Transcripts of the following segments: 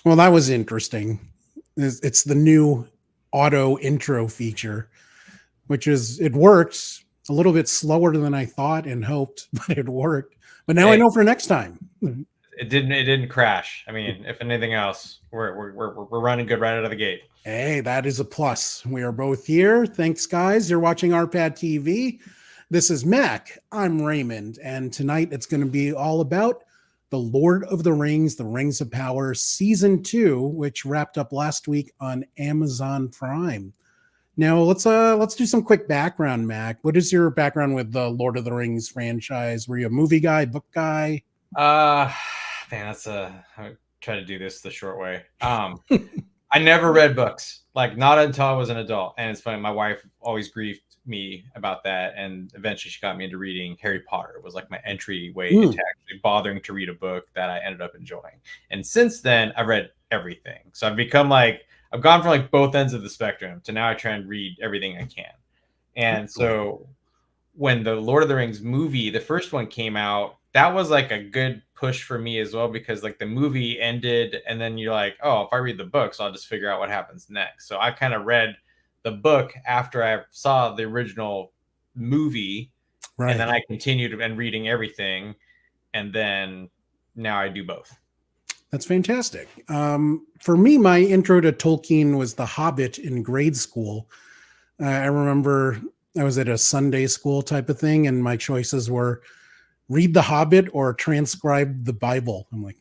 Well, that was interesting. It's the new auto intro feature, which is it works a little bit slower than I thought and hoped, but it worked. But now I Hey, know for next time. it didn't crash. I mean, if anything else, we're running good right out of the gate. Hey, that is a plus. We are both here. Thanks, guys. You're watching RPad TV. This is Mac. I'm Raymond, and tonight it's going to be all about the Lord of the Rings, The Rings of Power, Season 2, which wrapped up last week on Amazon Prime. Now let's do some quick background, Mac. What is your background with the Lord of the Rings franchise? Were you a movie guy, book guy? Uh, man, I try to do this the short way. I never read books, like not until I was an adult. And it's funny, my wife always grieved me about that, and eventually she got me into reading Harry Potter. It was like my entryway into actually bothering to read a book that I ended up enjoying. And since then, I've read everything. So I've gone from like both ends of the spectrum to now I try and read everything I can. And so when the Lord of the Rings movie, the first one came out, that was like a good push for me as well, because like the movie ended and then you're like, oh, if I read the books, I'll just figure out what happens next. So I kind of read the book after I saw the original movie, Right. And then I continued and reading everything. And then now I do both. That's fantastic. For me, my intro to Tolkien was The Hobbit in grade school. I remember I was at a Sunday school type of thing, and my choices were read The Hobbit or transcribe the Bible. I'm like,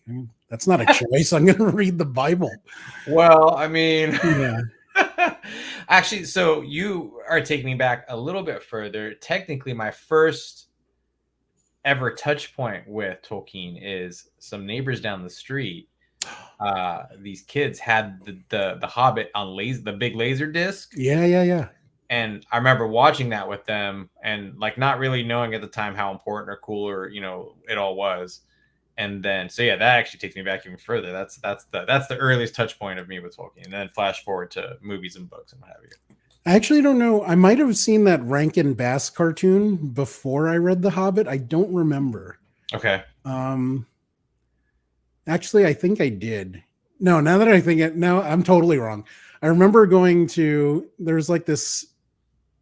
that's not a choice. I'm going to read the Bible. Well, I mean, Yeah. Actually, so you are taking me back a little bit further. Technically, my first ever touch point with Tolkien is some neighbors down the street. These kids had the Hobbit on the big laser disc. Yeah. And I remember watching that with them and like not really knowing at the time how important or cool or it all was. And then so yeah, that actually takes me back even further. That's the earliest touch point of me with Tolkien. And then flash forward to movies and books and what have you. I actually don't know. I might have seen that Rankin Bass cartoon before I read The Hobbit. I don't remember. Okay. Actually, I think I did. No, now that I think it, no, I'm totally wrong. I remember there's like this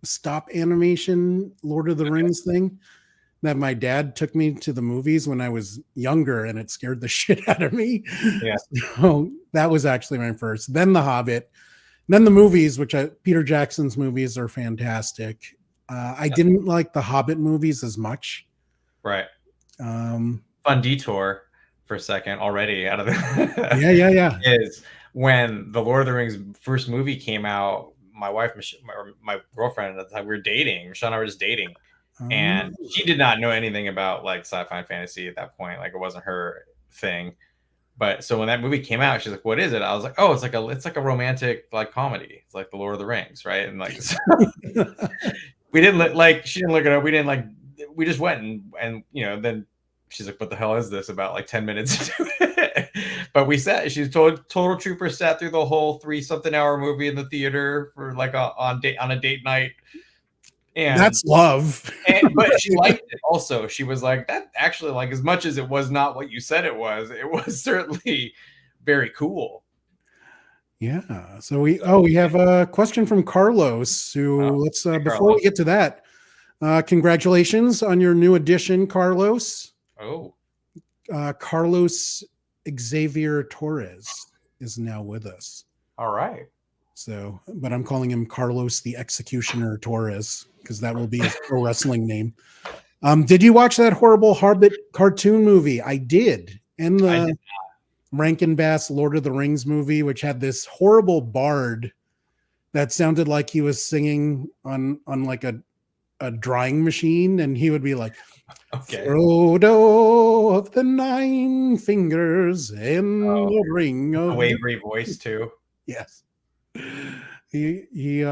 stop animation Lord of the Rings thing that my dad took me to the movies when I was younger, and it scared the shit out of me. Yeah. So that was actually my first. Then The Hobbit, then the movies, Peter Jackson's movies are fantastic. I didn't like the Hobbit movies as much. Right. Fun detour for a second already out of the yeah. Is when the Lord of the Rings first movie came out, my wife, my girlfriend at the time, we were dating. Michelle and I were just dating. And she did not know anything about like sci-fi and fantasy at that point. Like it wasn't her thing. But so when that movie came out, she's like, "What is it?" I was like, "Oh, it's like a romantic like comedy. It's like the Lord of the Rings, right?" And like so we didn't like she didn't look it up. We didn't like we just went and then she's like, "What the hell is this?" About like 10 minutes into it. But we sat. She's total trooper. Sat through the whole 3-something hour movie in the theater for like on a date night. And that's love. But she liked it also. She was like, that actually, like, as much as it was not what you said it was certainly very cool. Yeah. So we have a question from Carlos who before Carlos. we get to that, congratulations on your new addition, Carlos. Oh. Carlos Xavier Torres is now with us. All right. So, but I'm calling him Carlos the Executioner Torres because that will be his pro wrestling name. Did you watch that horrible Hobbit cartoon movie? I did. And the Rankin Bass Lord of the Rings movie, which had this horrible bard that sounded like he was singing on like a drying machine, and he would be like, okay. Frodo of the Nine Fingers and the Ring of wavery voice too. Yes. He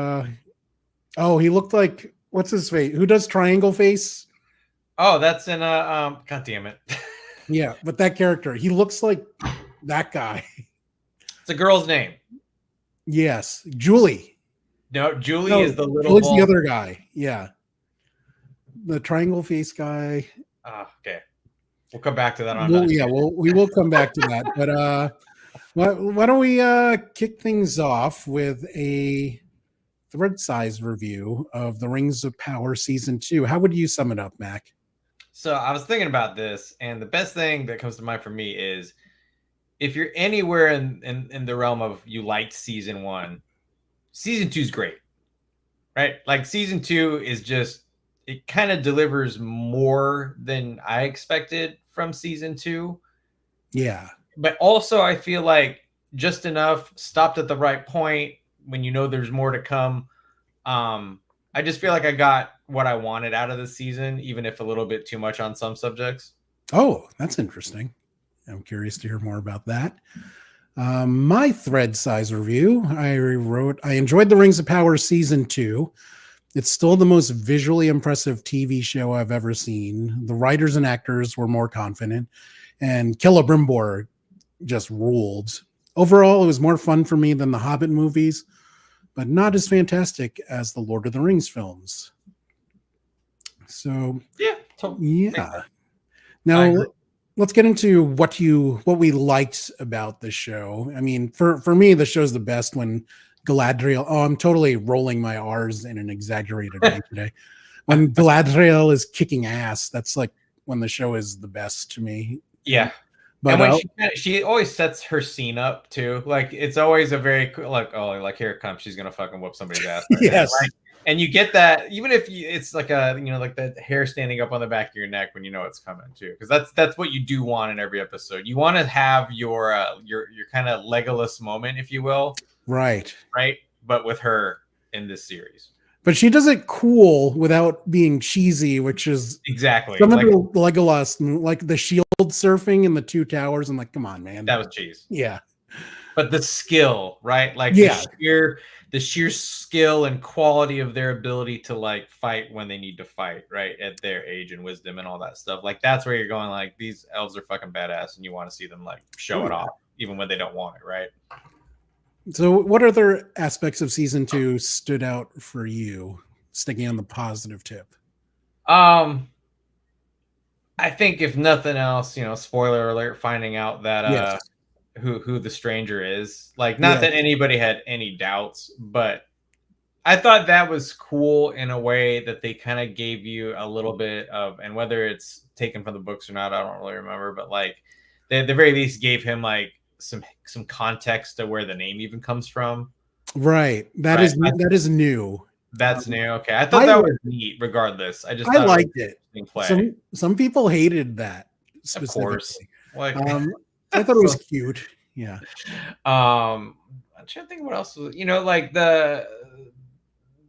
looked like, what's his face? Who does Triangle Face? Oh, that's in God damn it. Yeah, but that character, he looks like that guy. It's a girl's name. Yes, Julie. No, Julie is the little. Julie's the other guy. Yeah, the Triangle Face guy. Okay, we'll come back to that on. We will come back to that. But Why don't we kick things off with a thread size review of The Rings of Power Season 2? How would you sum it up, Mac? So I was thinking about this, and the best thing that comes to mind for me is if you're anywhere in the realm of you liked season 1, season 2 is great, right? Like season 2 is just, it kind of delivers more than I expected from season 2. Yeah. But also I feel like just enough, stopped at the right point when you know there's more to come. I just feel like I got what I wanted out of the season, even if a little bit too much on some subjects. Oh, that's interesting. I'm curious to hear more about that. My thread size review, I enjoyed The Rings of Power Season 2. It's still the most visually impressive TV show I've ever seen. The writers and actors were more confident, and Celebrimbor just ruled. Overall, it was more fun for me than the Hobbit movies, but not as fantastic as the Lord of the Rings films. So, Yeah, totally. yeah. Now, let's get into what we liked about the show. I mean, for me, the show's the best when Galadriel. Oh, I'm totally rolling my R's in an exaggerated way today. When Galadriel is kicking ass, that's like when the show is the best to me. Yeah. But and when she always sets her scene up too, like it's always a very like, oh, like here it comes, she's gonna fucking whoop somebody's ass. Right yes, like, and you get that even if it's like a like the hair standing up on the back of your neck when you know it's coming too, because that's what you do want in every episode. You want to have your kind of Legolas moment, if you will, right, but with her in this series. But she does it cool without being cheesy, which is exactly some of the Legolas, like the shield surfing in the two towers. I'm like, come on, man, that was cheese. Yeah, but the skill, right? Like the sheer skill and quality of their ability to like fight when they need to fight, right? At their age and wisdom and all that stuff. Like that's where you're going, like these elves are fucking badass and you want to see them like show it off even when they don't want it, right? So what other aspects of season 2 stood out for you, sticking on the positive tip? I think if nothing else, spoiler alert, finding out that who the stranger is. Like, not that anybody had any doubts, but I thought that was cool in a way that they kind of gave you a little bit of, and whether it's taken from the books or not, I don't really remember, but like they at the very least gave him like some context to where the name even comes from. Right. That is new. That's new. Okay. I thought that was neat regardless. I liked it. Some people hated that specifically. Of course. Like, I thought it was cute. Yeah. I'm trying to think what else was, like the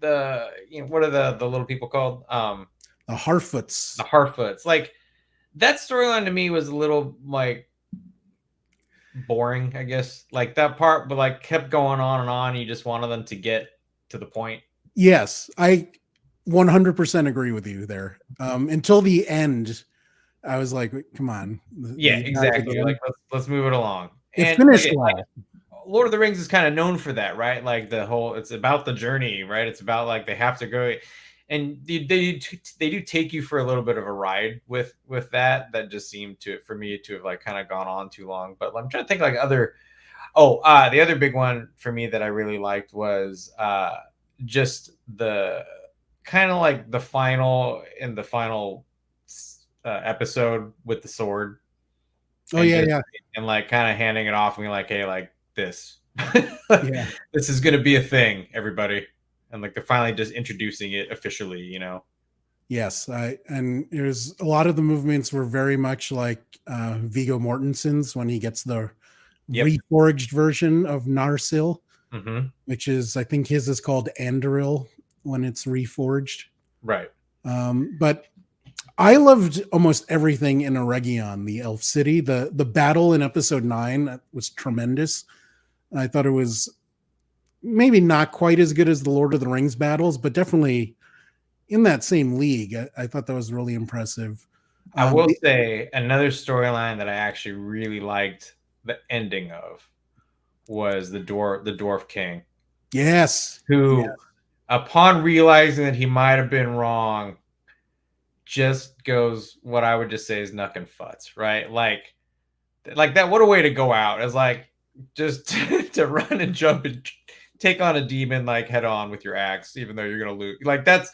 what are the little people called? The Harfoots. The Harfoots. Like that storyline to me was a little like boring, I guess. Like that part, but like kept going on and on. You just wanted them to get to the point. Yes, I 100% agree with you there. Until the end, I was like, come on. Yeah, exactly. Like let's move it along. It finished well. Like, Lord of the Rings is kind of known for that, right? Like the whole, it's about the journey, right? It's about like they have to go, and they do take you for a little bit of a ride with that. That just seemed for me to have like kind of gone on too long. But I'm trying to think like other. The other big one for me that I really liked was just the kind of like the final episode with the sword. And like kind of handing it off and being like, hey, like this this is gonna be a thing, everybody, and like they're finally just introducing it officially. Yes, and there's a lot of the movements were very much like Viggo Mortensen's when he gets the reforged version of Narsil, which is, I think his is called Andoril when it's reforged, right? But I loved almost everything in Eregion, the Elf City. The battle in episode 9 was tremendous. I thought it was maybe not quite as good as the Lord of the Rings battles, but definitely in that same league. I thought that was really impressive. I will say another storyline that I actually really liked the ending of was the dwarf king. Yes. Who, upon realizing that he might have been wrong, just goes what I would just say is knuck and futz, right? Like that. What a way to go out. It's like, just to run and jump and take on a demon like head on with your axe, even though you're gonna lose. Like that's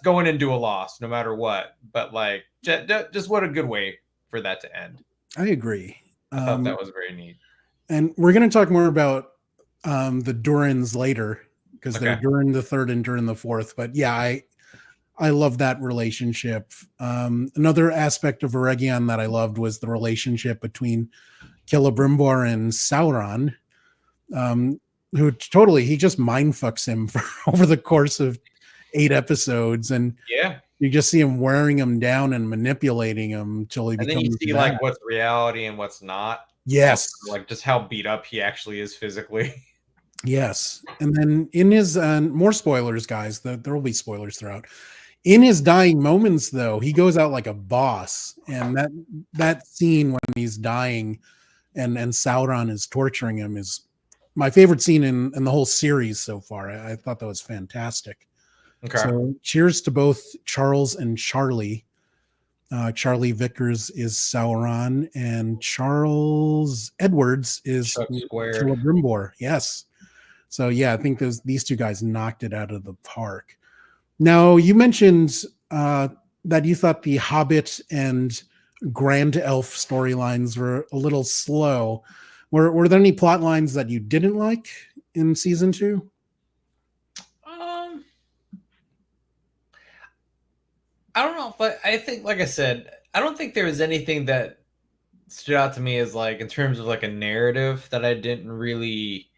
going into a loss no matter what. But like just what a good way for that to end. I agree. I thought that was very neat. And we're going to talk more about the Durins later because they're Okay. during the third and during the fourth. But yeah, I love that relationship. Another aspect of Eregion that I loved was the relationship between Celebrimbor and Sauron, who totally he just mind fucks him for over the course of 8 episodes, and Yeah. you just see him wearing him down and manipulating him till he And becomes then you see mad. like what's reality and what's not. Yes. Also, like just how beat up he actually is physically. Yes. And then in his more spoilers, guys, there will be spoilers throughout. In his dying moments, though, he goes out like a boss. And that scene when he's dying and Sauron is torturing him is my favorite scene in the whole series so far. I thought that was fantastic. Okay. So cheers to both Charles and Charlie. Charlie Vickers is Sauron, and Charles Edwards is Chuck squared. Celebrimbor. Yes. So yeah, I think these two guys knocked it out of the park. Now you mentioned that you thought the Hobbit and Grand Elf storylines were a little slow. Were there any plot lines that you didn't like in season 2? I don't know if I think, like I said, I don't think there was anything that stood out to me as like in terms of like a narrative that I didn't really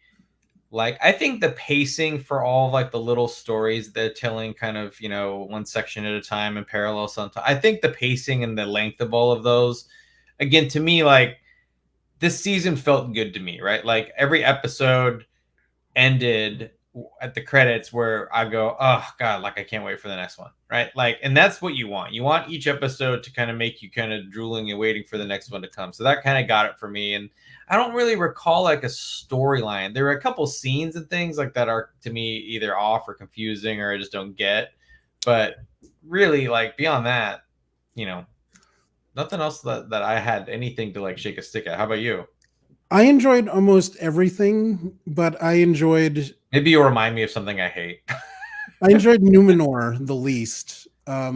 like. I think the pacing for all of like the little stories they're telling, kind of, you know, one section at a time in parallel sometimes. I think the pacing and the length of all of those, again, to me, like this season felt good to me, right? Like every episode ended at the credits where I go, oh God, like I can't wait for the next one, right? Like, and that's what you want. You want each episode to kind of make you kind of drooling and waiting for the next one to come. So that kind of got it for me. And I don't really recall like a storyline. There were a couple scenes and things like that are to me either off or confusing or I just don't get. But really, like beyond that, you know, nothing else that I had anything to like shake a stick at. How about you? I enjoyed almost everything, but I enjoyed Maybe you'll remind me of something I hate. I enjoyed Numenor the least. I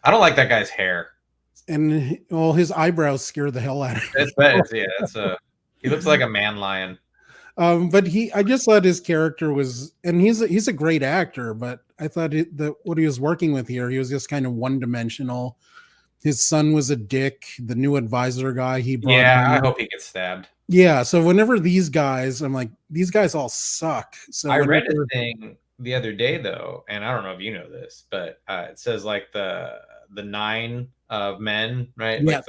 don't like that guy's hair. And well, his eyebrows scare the hell out of me. It's bad. Yeah, it's he looks like a man lion. But I just thought his character was, and he's a great actor, but I thought that what he was working with here, he was just kind of one dimensional. His son was a dick. The new advisor guy he brought. Yeah, I hope he gets stabbed. Yeah, so whenever these guys, I'm like, these guys all suck. So I read a thing the other day though, and I don't know if you know this, but it says like the 9 of men, right? Yes.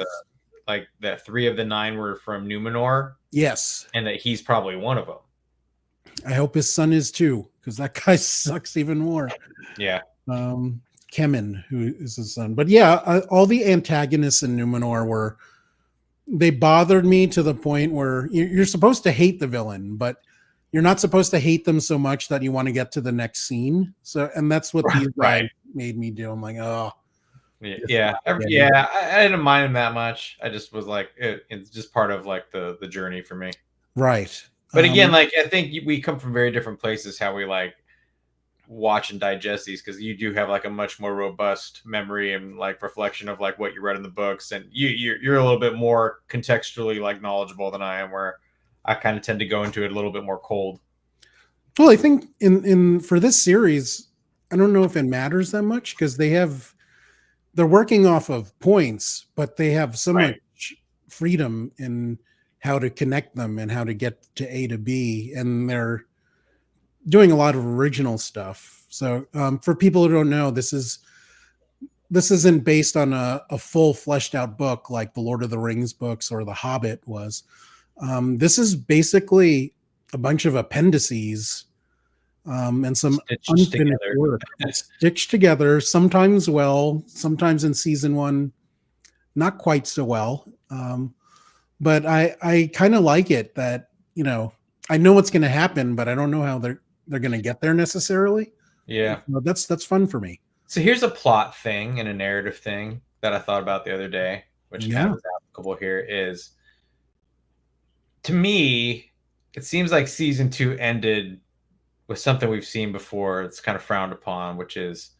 Like the 3 of the 9 were from Numenor. Yes. And that he's probably one of them. I hope his son is too, because that guy sucks even more. Yeah. Kemen, who is his son. But yeah, all the antagonists in Numenor they bothered me to the point where you're supposed to hate the villain, but you're not supposed to hate them so much that you want to get to the next scene. So, and that's what these guys made me do. I'm like, oh, yeah. I didn't mind him that much. I just was like, it's just part of like the journey for me. Right. But again, like I think we come from very different places, how we like watch and digest these, because you do have like a much more robust memory and like reflection of like what you read in the books, and you're a little bit more contextually like knowledgeable than I am, where I kind of tend to go into it a little bit more cold. Well, I think in for this series, I don't know if it matters that much because they're working off of points, but they have so much freedom in how to connect them and how to get to A to B, and they're doing a lot of original stuff. So for people who don't know, this isn't based on a full fleshed out book like the Lord of the Rings books or the Hobbit was. This is basically a bunch of appendices and some unfinished work stitched together, sometimes well, sometimes in season 1 not quite so well. But I kind of like it that, you know, I know what's going to happen, but I don't know how they're going to get there necessarily. Yeah. So that's fun for me. So here's a plot thing and a narrative thing that I thought about the other day, which kind of is applicable here, is to me, it seems like season 2 ended with something we've seen before. It's kind of frowned upon, which is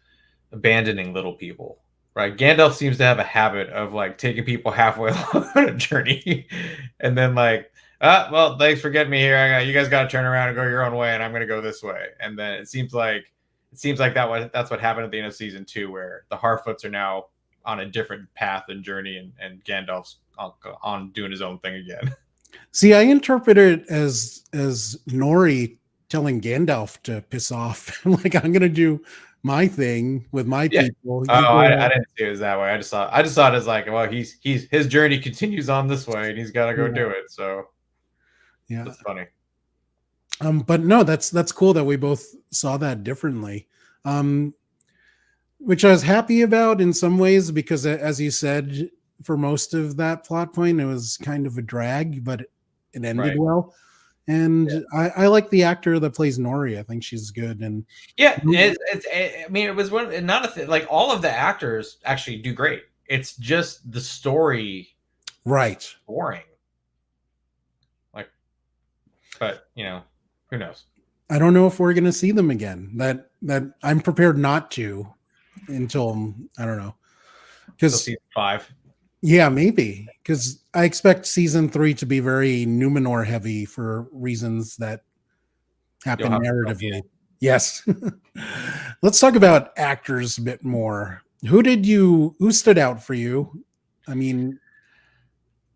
abandoning little people. Right? Gandalf seems to have a habit of like taking people halfway along on a journey, and then like, well, thanks for getting me here. You guys got to turn around and go your own way, and I'm going to go this way. And then it seems like that's what happened at the end of season 2, where the Harfoots are now on a different path and journey, and Gandalf's on doing his own thing again. See, I interpret it as Nori telling Gandalf to piss off. Like, I'm gonna do my thing with my people. Oh, I didn't see it as that way. I just saw it as like, well, his journey continues on this way, and he's got to go do it. So yeah, that's funny. But no, that's cool that we both saw that differently. Which I was happy about in some ways, because as you said, for most of that plot point, it was kind of a drag, but it ended well. And I like the actor that plays Nori. I think she's good. And yeah, I mean, it was not a thing. Like, all of the actors actually do great. It's just the story, right? Boring. Like, but who knows? I don't know if we're gonna see them again. That I'm prepared not to until, I don't know, because season 5. Yeah, maybe, because I expect season 3 to be very Numenor heavy for reasons that happen narratively. Yes. Let's talk about actors a bit more. Who stood out for you? I mean,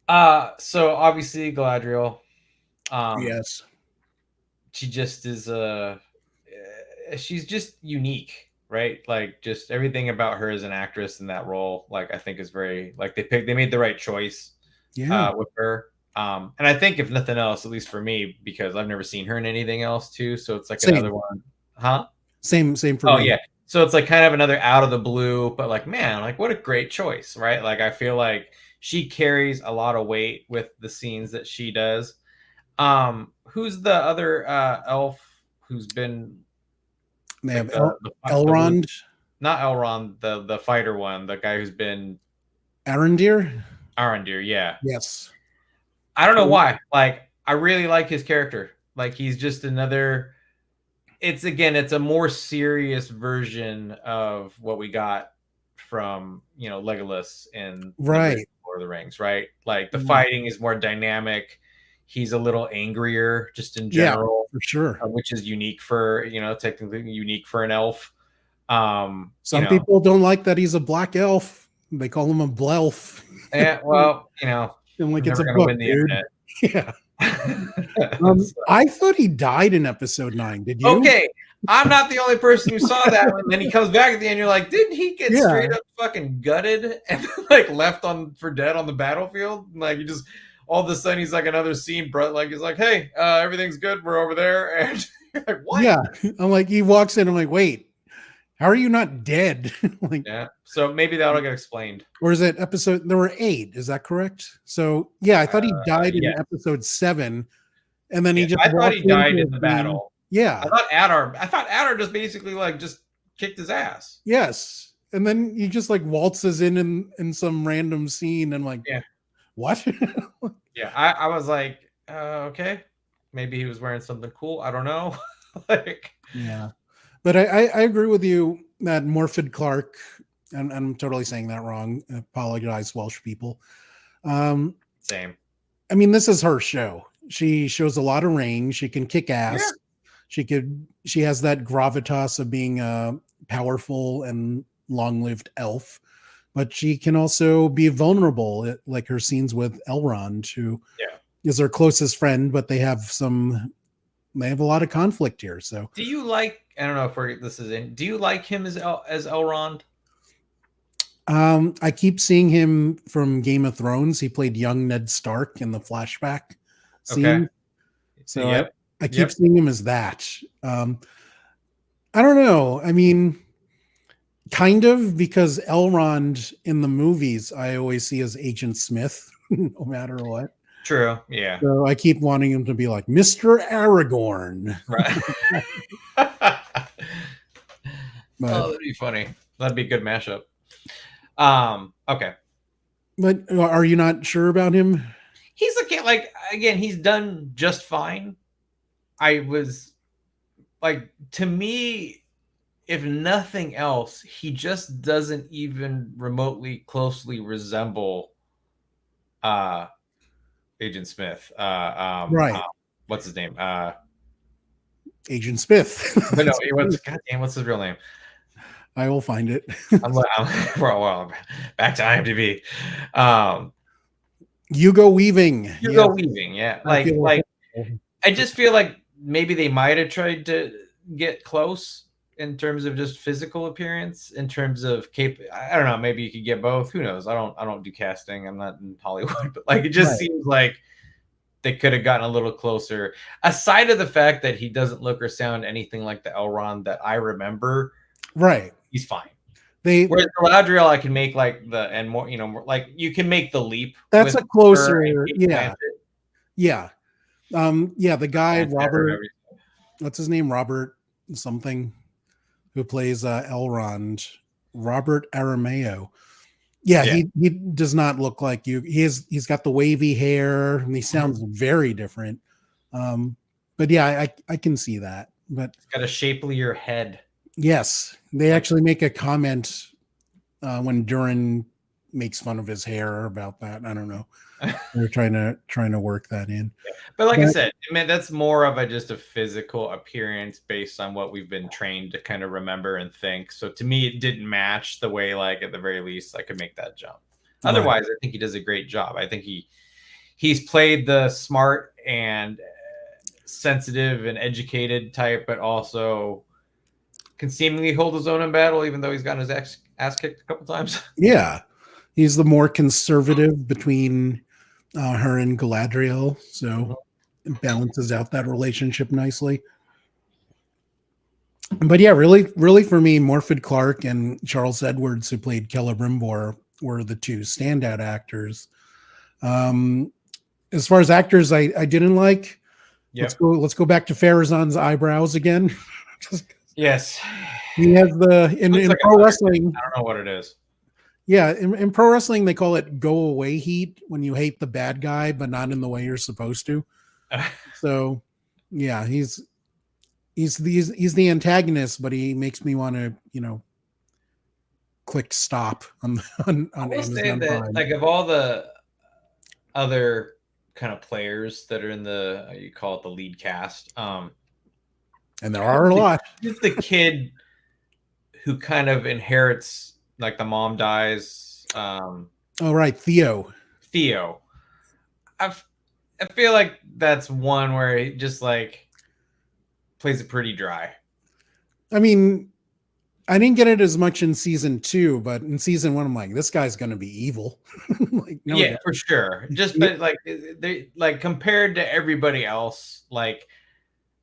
so obviously Galadriel. Yes. She just is she's just unique. Right, like, just everything about her as an actress in that role, like, I think is very, like, they made the right choice with her. And I think, if nothing else, at least for me, because I've never seen her in anything else too, so it's like another one. Same for me. Yeah, so it's like kind of another out of the blue, but like, man, like, what a great choice, right? Like, I feel like she carries a lot of weight with the scenes that she does. Who's the other elf who's been? They have Elrond. Not Elrond, the fighter one, the guy who's been Arondir. Yeah. Yes. I don't know why. Like, I really like his character. Like, he's just another. It's a more serious version of what we got from Legolas in Lord of the Rings, right? Like, the fighting is more dynamic. He's a little angrier, just in general, for sure, which is unique for technically unique for an elf. Some people don't like that he's a black elf. They call him a blelf. Yeah, well, and like, it's a book, dude. Yeah. I thought he died in episode 9. Did you? Okay, I'm not the only person who saw that. And then he comes back at the end. You're like, didn't he get straight up fucking gutted and like left for dead on the battlefield? Like, you just. All of a sudden, he's like another scene, bro. Like, he's like, "Hey, everything's good. We're over there." And like, what? Yeah, I'm like, he walks in. I'm like, wait, how are you not dead? Like, yeah. So maybe that'll get explained. Or is it episode? There were 8. Is that correct? So yeah, I thought he died in episode 7, and then I thought he died in the battle. Yeah, I thought Adar just basically like just kicked his ass. Yes, and then he just like waltzes in some random scene, and like, what? Yeah, I was like, okay, maybe he was wearing something cool. I don't know. Like, yeah, but I agree with you that Morfydd Clark, and I'm totally saying that wrong. I apologize, Welsh people. Same. I mean, this is her show. She shows a lot of range. She can kick ass. Yeah. She has that gravitas of being a powerful and long-lived elf. But she can also be vulnerable, like her scenes with Elrond, who is her closest friend, but they have a lot of conflict here. So, do you like? I don't know if do you like him as Elrond? I keep seeing him from Game of Thrones. He played young Ned Stark in the flashback scene. Okay. So I keep seeing him as that. I don't know. I mean, kind of, because Elrond in the movies, I always see as Agent Smith, no matter what. True. Yeah. So I keep wanting him to be like Mr. Aragorn. Right. That'd be funny. That'd be a good mashup. Okay. But are you not sure about him? He's again, he's done just fine. I was like, to me, if nothing else, he just doesn't even remotely closely resemble uh Agent Smith. Right. What's his name? Agent Smith. But no, it was, goddamn, what's his real name? I will find it. Well, back to IMDb. Um, Hugo Weaving. Hugo Yes. Weaving, yeah. I feel Like I just feel like maybe they might have tried to get close in terms of just physical appearance, in terms of I don't know, maybe you could get both. Who knows? I don't do casting. I'm not in Hollywood, but like it just right. seems like they could have gotten a little closer. Aside of the fact that he doesn't look or sound anything like the Elrond that I remember, Right. he's fine. They Whereas Galadriel, I can make like the and more, you know, more, like you can make the leap. that's With a closer, her and Kate yeah. Blanchett. Yeah. Yeah, the guy Blanchett, Robert, what's his name? Robert something, who plays Elrond, Robert Arameo. Yeah, Yeah. he does not look like you. He's got the wavy hair and he sounds very different. But yeah, I can see that. But He's got a shapelier head. yes, they actually make a comment when Durin makes fun of his hair about that. I don't know. They're trying to work that in. But like I said, I mean, that's more of just a physical appearance based on what we've been trained to kind of remember and think. So to me, it didn't match the way, like at the very least, I could make that jump. Otherwise, I think he does a great job. I think he's played the smart and sensitive and educated type, but also can seemingly hold his own in battle, even though he's gotten his ass kicked a couple times. Yeah, he's the more conservative between her and Galadriel, so it balances out that relationship nicely. But yeah, really for me, Morfydd Clark and Charles Edwards, who played Celebrimbor, were the two standout actors. As far as actors, I didn't like. Yep. Let's go back to Farazan's eyebrows again. Yes, he has in like pro wrestling. I don't know what it is. Yeah, in pro wrestling, they call it go away heat, when you hate the bad guy, but not in the way you're supposed to. So, yeah, he's the antagonist, but he makes me want to, click stop on I will say that Prime. Like of all the other kind of players that are in the, you call it the lead cast, and there are a lot. He's the kid who kind of inherits, like the mom dies. Oh right, Theo. I feel like that's one where he just like plays it pretty dry. I mean, I didn't get it as much in season 2, but in season 1, I'm like, this guy's gonna be evil. Like, no, yeah, for sure. Just but like they like compared to everybody else, like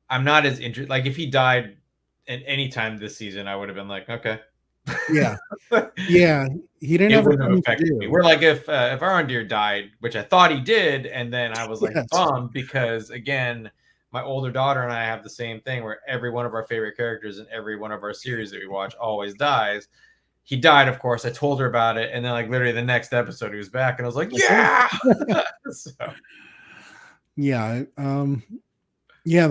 I'm not as interested. Like if he died at any time this season, I would have been like, okay. Yeah, yeah. He didn't have affected me. We're like if Arondir died, which I thought he did, and then I was like bummed because again, my older daughter and I have the same thing where every one of our favorite characters in every one of our series that we watch always dies. He died, of course. I told her about it, and then like literally the next episode he was back, and I was like, yeah. So. Yeah, yeah.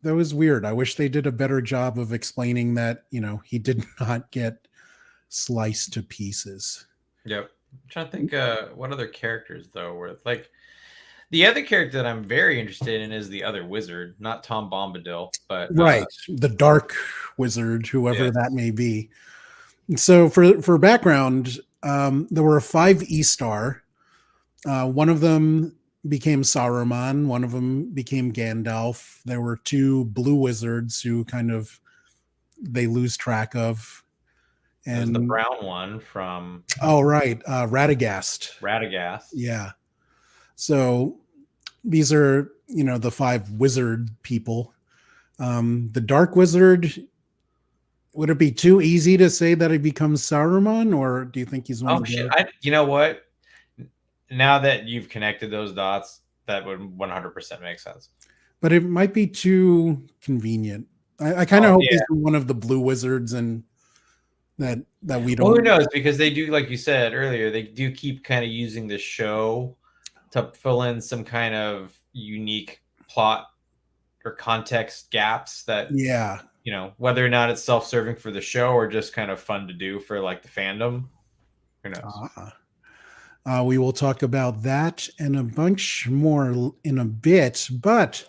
That was weird. I wish they did a better job of explaining that, he did not get sliced to pieces. Yep. I'm trying to think what other characters though were like the other character that I'm very interested in is the other wizard, not Tom Bombadil, but right, the dark wizard, whoever that may be. So for background, there were 5 E-Star. One of them became Saruman, one of them became Gandalf. There were 2 blue wizards who kind of they lose track of. And there's the brown one from Radagast. Yeah. So these are, the 5 wizard people. The dark wizard, would it be too easy to say that he becomes Saruman, or do you think he's one of the... you know what? Now that you've connected those dots, that would 100% make sense. But it might be too convenient. I kind of hope he's one of the blue wizards, and that we don't... Well, who knows? Because they do, like you said earlier, they do keep kind of using the show to fill in some kind of unique plot or context gaps that, Yeah. you know, whether or not it's self-serving for the show or just kind of fun to do for like the fandom. Who knows? We will talk about that and a bunch more in a bit, but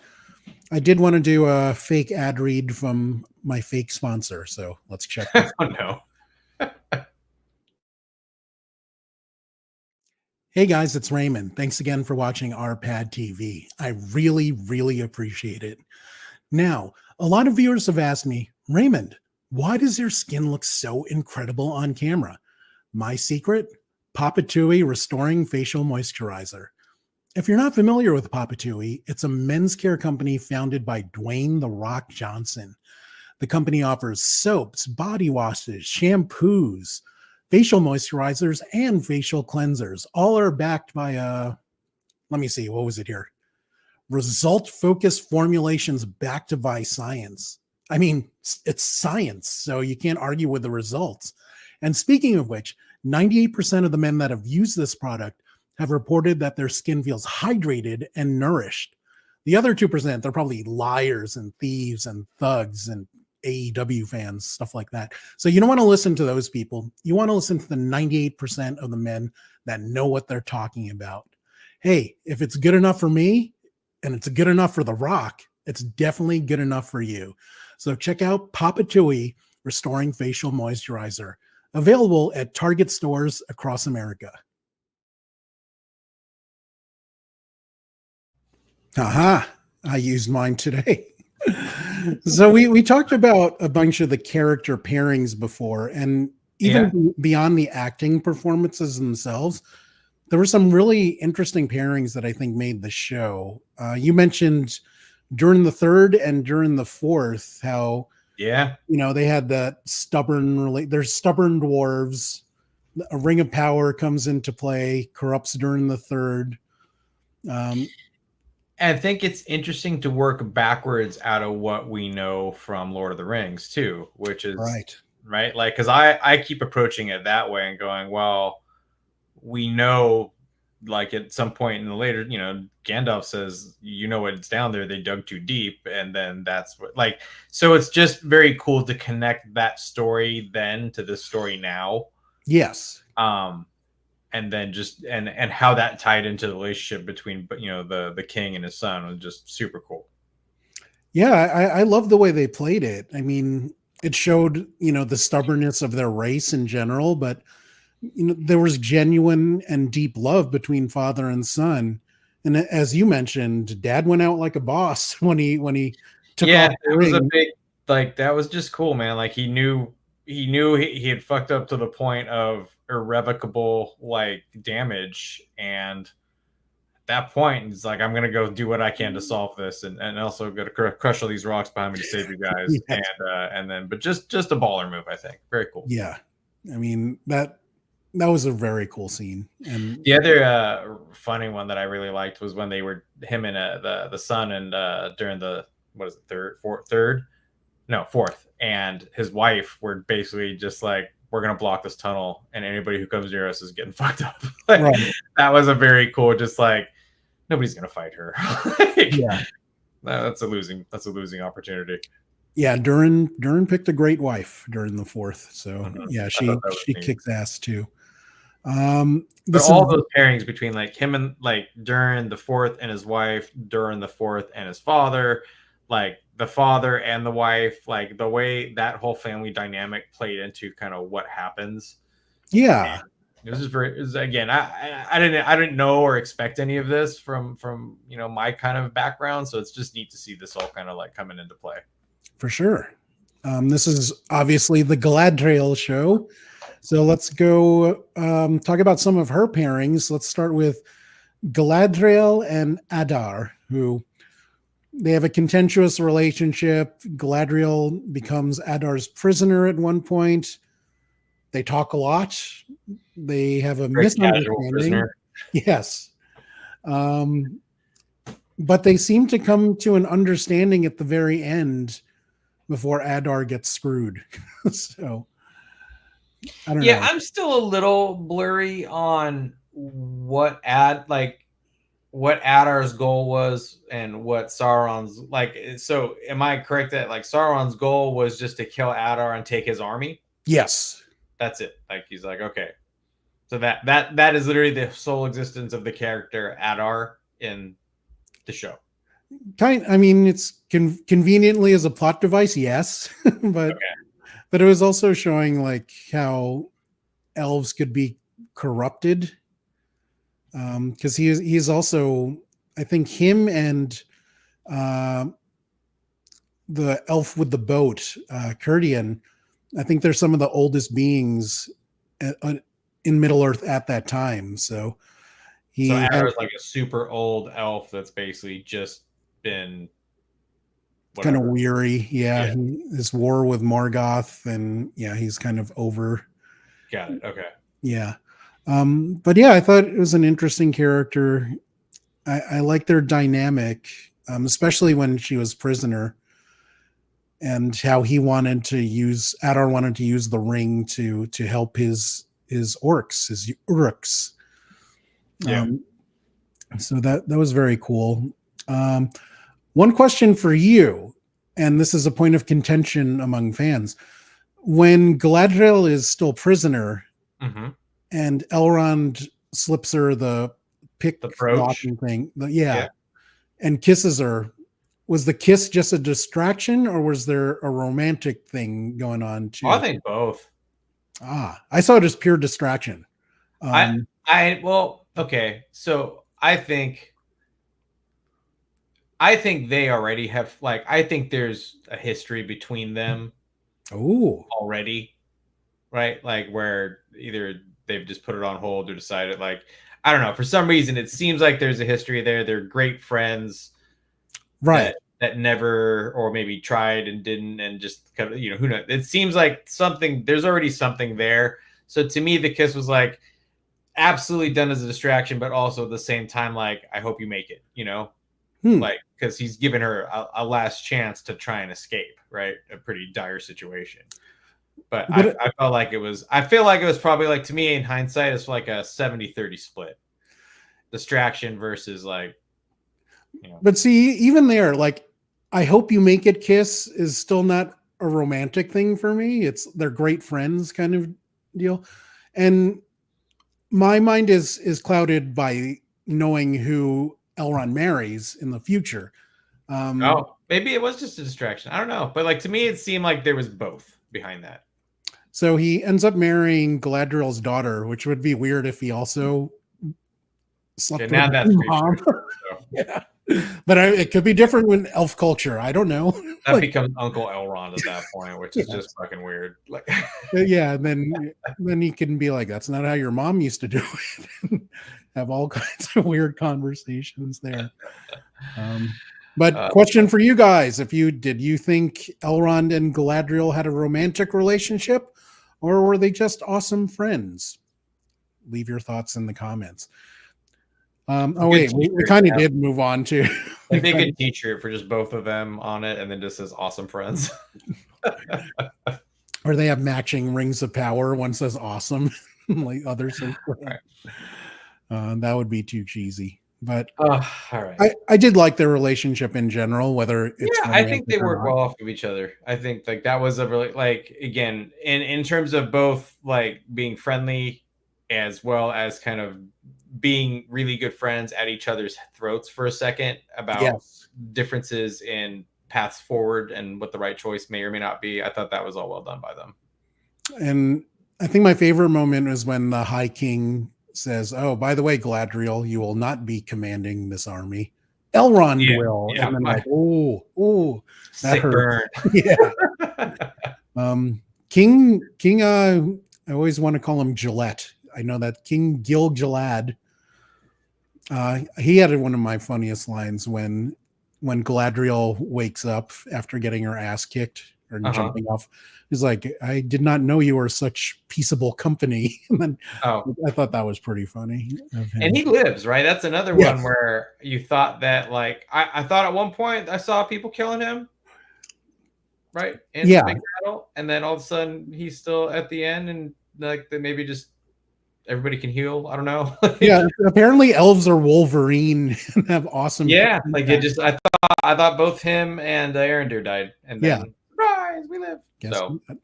I did want to do a fake ad read from my fake sponsor. So let's check this. Oh no. Hey guys, it's Raymond. Thanks again for watching RPadTV. I really, really appreciate it. Now, a lot of viewers have asked me, Raymond, why does your skin look so incredible on camera? My secret? Papatui Restoring Facial Moisturizer. If you're not familiar with Papatui, it's a men's care company founded by Dwayne "The Rock" Johnson. The company offers soaps, body washes, shampoos, facial moisturizers, and facial cleansers. All are backed by let me see, what was it here? Result focused formulations backed by science. I mean, it's science, so you can't argue with the results. And speaking of which, 98% of the men that have used this product have reported that their skin feels hydrated and nourished. The other 2%, they're probably liars and thieves and thugs and AEW fans, stuff like that. So you don't want to listen to those people. You want to listen to the 98% of the men that know what they're talking about. Hey, if it's good enough for me and it's good enough for The Rock, it's definitely good enough for you. So check out Papatui Restoring Facial Moisturizer, available at Target stores across America. Aha, I used mine today. So we talked about a bunch of the character pairings before, and even beyond the acting performances themselves, there were some really interesting pairings that I think made the show. You mentioned during the third and during the fourth how they had that stubborn there's stubborn dwarves. A ring of power comes into play, corrupts during the third. I think it's interesting to work backwards out of what we know from Lord of the Rings too, which is right. Like, because I keep approaching it that way and going, well, we know, like at some point in the later, Gandalf says, you know what's down there, they dug too deep, and then that's what, like, so it's just very cool to connect that story then to this story now. Yes. And then just and how that tied into the relationship between the king and his son was just super cool. Yeah, I love the way they played it. I mean, it showed the stubbornness of their race in general, but there was genuine and deep love between father and son. And as you mentioned, Dad went out like a boss when he took off the ring. Was a big, like, that was just cool, man. Like, he knew he had fucked up to the point of irrevocable like damage, and at that point he's like, I'm gonna go do what I can to solve this, and also go to crush all these rocks behind me to save you guys. Yes. And then but just a baller move, I think. Very cool. Yeah, I mean that was a very cool scene. And the other funny one that I really liked was when they were him and the son, and during the fourth, and his wife were basically just like, we're gonna block this tunnel, and anybody who comes near us is getting fucked up. Like, right. That was a very cool, just like, nobody's gonna fight her. Like, yeah, that's a losing opportunity. Yeah, Durin picked a great wife during the fourth, so yeah, she kicks ass too. But all those pairings between like him and like Durin the fourth and his wife, Durin the fourth and his father, like the father and the wife, like the way that whole family dynamic played into kind of what happens. Yeah, and it was again, I didn't know or expect any of this from my kind of background, so it's just neat to see this all kind of like coming into play. For sure. This is obviously the Galadriel show. So let's go talk about some of her pairings. Let's start with Galadriel and Adar, who they have a contentious relationship. Galadriel becomes Adar's prisoner at one point. They talk a lot. They have a misunderstanding. Yes. But they seem to come to an understanding at the very end before Adar gets screwed. So I don't know. I'm still a little blurry on what what Adar's goal was and what Sauron's like. So, am I correct that like Sauron's goal was just to kill Adar and take his army? Yes. That's it. Like he's like, okay. So that is literally the sole existence of the character Adar in the show. I mean, it's conveniently as a plot device, yes, but Okay. it was also showing like how elves could be corrupted. Because he's also, I think, him and uh, the elf with the boat, Kurdian. I think they're some of the oldest beings in Middle Earth at that time. So So he Adar is like a super old elf that's basically just been kind of whatever. weary. Yeah, Yeah. his war with Morgoth, and yeah, he's kind of over. Got it. Okay. Yeah. But yeah, I thought it was an interesting character. I like their dynamic, especially when she was prisoner, and how he wanted to use Adar wanted to use the ring to help his orcs, his uruks. Yeah. So that was very cool. Um, one question for you, and this is a point of contention among fans: when Galadriel is still prisoner, Mm-hmm. and Elrond slips her the pick The brooch. locking thing, Yeah. and kisses her. Was the kiss just a distraction, or was there a romantic thing going on Well, I too? think both. I saw it as pure distraction. I Um, well, okay. So I think they already have like I think there's a history between them oh, already, right? Like where either they've just put it on hold or decided like I don't know, for some reason it seems like there's a history there. They're great friends right. that never or maybe tried and didn't and just kind of, who knows. It seems like there's already something there. So to me the kiss was like absolutely done as a distraction, but also at the same time, like, I hope you make it, Hmm. like, because he's given her a last chance to try and escape, right? A pretty dire situation. But But I felt like I feel like it was probably like, to me in hindsight, it's like a 70-30 split. Distraction versus like, but see, even there, like, I hope you make it kiss is still not a romantic thing for me. It's they're great friends kind of deal. And my mind is clouded by knowing who Elrond marries in the future. oh, maybe it was just a distraction. I don't know. But like, to me, it seemed like there was both behind that. So he ends up marrying Galadriel's daughter, which would be weird if he also Okay, slept with now the that's mom. creepy. So Yeah. But it could be different with elf culture. I don't know. that Like, becomes Uncle Elrond at that point, which is yes. just fucking weird. Like, Yeah, and then he can be like, "That's not how your mom used to do it." Have all kinds of weird conversations there. But uh, question for you guys: did you think Elrond and Galadriel had a romantic relationship, or were they just awesome friends? Leave your thoughts in the comments. Oh good wait, we t-shirt. kind of Yeah. did move on to. We That'd be a kind good t-shirt for just both of them on it, and then just says "awesome friends." or they have matching rings of power. One says awesome, like others say. Right. That would be too cheesy. But All right. I did like their relationship in general, whether it's Yeah, I think romantic they or work not. well off of each other. I think like that was a really like again in terms of both like being friendly as well as kind of being really good friends at each other's throats for a second about Yes. differences in paths forward and what the right choice may or may not be. I thought that was all well done by them. And I think my favorite moment was when the High King says, "Oh, by the way, Galadriel, you will not be commanding this army. Elrond Yeah, will." yeah, And then my like, oh, that sick hurts. burn. Yeah. King I always want to call him Gillette. I know that King Gil Galad. He had one of my funniest lines when Galadriel wakes up after getting her ass kicked or Uh-huh. jumping off. He's like, "I did not know you were such peaceable company." And then Oh, I thought that was pretty funny of and him. he lives, right? That's another one Yes. where you thought that like I thought at one point I saw people killing him, right? In the Yeah. big battle, and then all of a sudden he's still at the end, and like they maybe just everybody can heal. I don't know. Yeah, apparently elves are Wolverine and have awesome. Yeah, like it just I thought both him and Arendir died, and Yeah. then surprise, we live. Guess So not.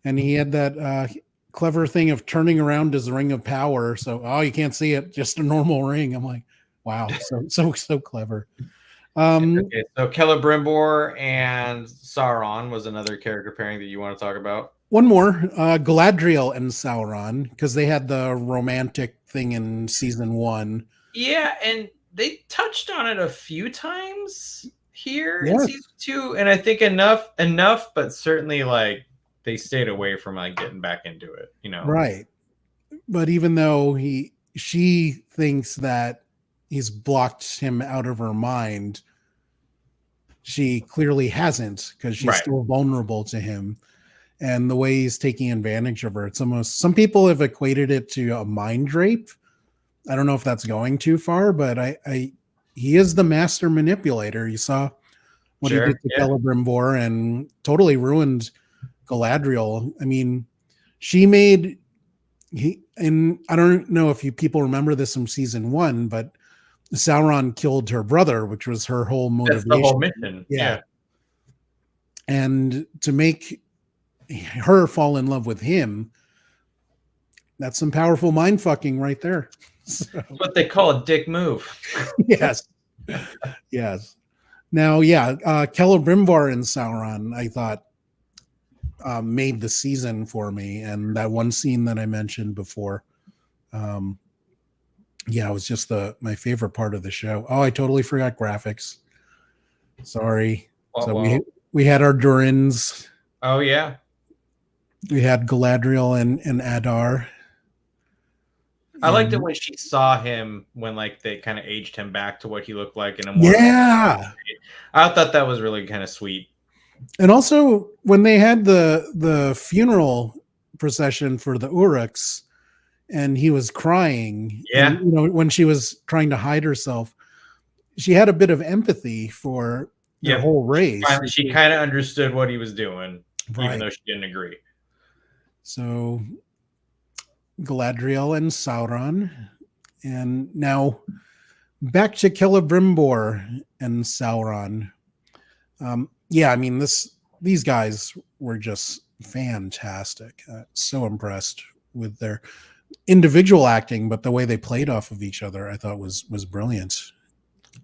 And he had that clever thing of turning around his ring of power. So, oh, you can't see it, just a normal ring. I'm like, wow, so clever. okay, so Celebrimbor and Sauron was another character pairing that you want to talk about. One more, Galadriel and Sauron, because they had the romantic thing in season 1. Yeah, and they touched on it a few times here in Yes. season 2, and I think enough, but certainly like they stayed away from like getting back into it, you know. Right. But even though she thinks that he's blocked him out of her mind, she clearly hasn't, because she's Right. still vulnerable to him. And the way he's taking advantage of her, it's almost, some people have equated it to a mind rape. I don't know if that's going too far, but he is the master manipulator. You saw what he did to Celebrimbor and totally ruined Galadriel. I mean, and I don't know if people remember this from season 1, but Sauron killed her brother, which was her whole motivation. That's the whole mission. Yeah. And to make her fall in love with him, that's some powerful mind fucking right there. So, that's what they call a dick move. Yes. Yes. Now, Celebrimbor and Sauron, I thought, made the season for me. And that one scene that I mentioned before, it was just my favorite part of the show. Oh, I totally forgot graphics. Sorry. So we had our Durins. Oh, yeah. We had Galadriel and Adar. I liked it when she saw him, when like they kind of aged him back to what he looked like in a more. I thought that was really kind of sweet. And also when they had the funeral procession for the Uruks, and he was crying. Yeah. And, when she was trying to hide herself, she had a bit of empathy for the whole race. She kind of understood what he was doing, even though she didn't agree. So Galadriel and Sauron. And now back to Celebrimbor and Sauron. I mean, these guys were just fantastic. So impressed with their individual acting, but the way they played off of each other, I thought was brilliant.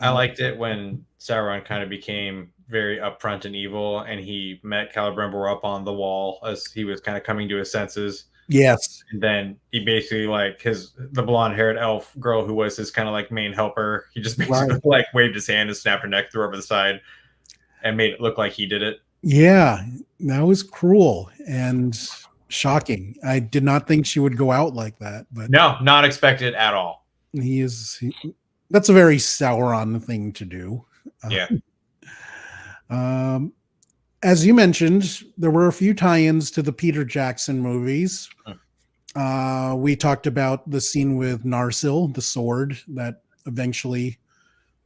I liked it when Sauron kind of became very upfront and evil, and he met Celebrimbor up on the wall as he was kind of coming to his senses. Yes. And then he basically, like, the blonde-haired elf girl who was his kind of like main helper, he just basically like waved his hand and snapped her neck, threw her over the side, and made it look like he did it. Yeah, that was cruel and shocking. I did not think she would go out like that. But no, not expected at all. That's a very Sauron thing to do. Yeah. As you mentioned, there were a few tie-ins to the Peter Jackson movies. We talked about the scene with Narsil, the sword that eventually